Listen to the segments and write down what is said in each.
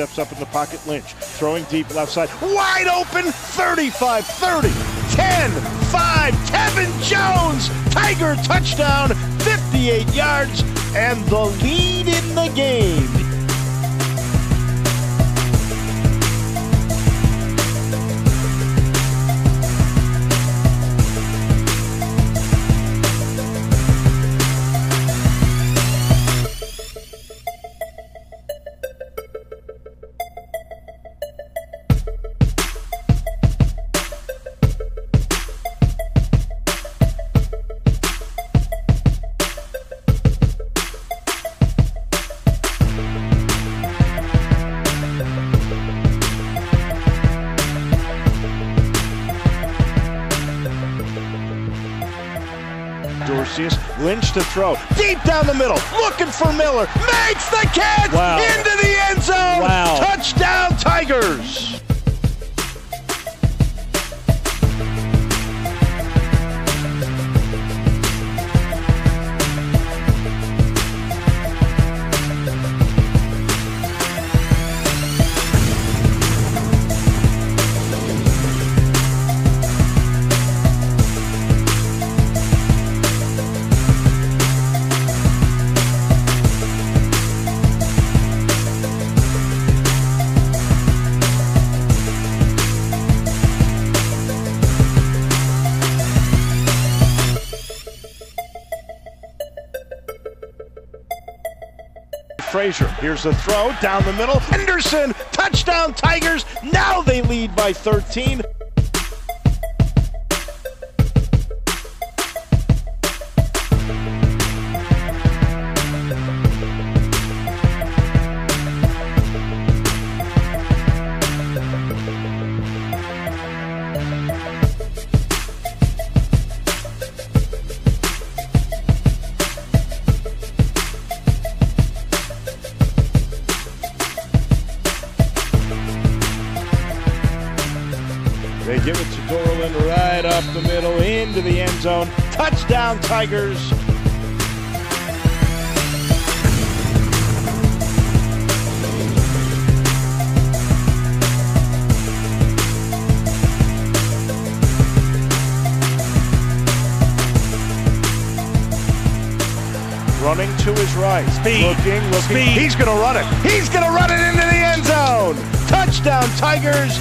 steps up in the pocket. Lynch throwing deep left side. Wide open, 35-30, 10-5, Tevin Jones. Tiger touchdown, 58 yards, and the lead in the game. Lynch to throw, deep down the middle, looking for Miller, makes the catch, into the end zone, touchdown Tigers! Frazier, here's the throw, down the middle, Henderson, touchdown Tigers, now they lead by 13. They give it to Dorland right up the middle into the end zone. Touchdown Tigers. Running to his right. Looking. Speed. He's going to run it. He's going to run it into the end zone. Touchdown Tigers.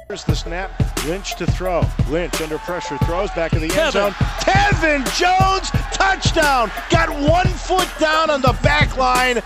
Here's the snap, Lynch to throw. Lynch under pressure, throws back of the end zone. Tevin Jones, touchdown! Got 1 foot down on the back line.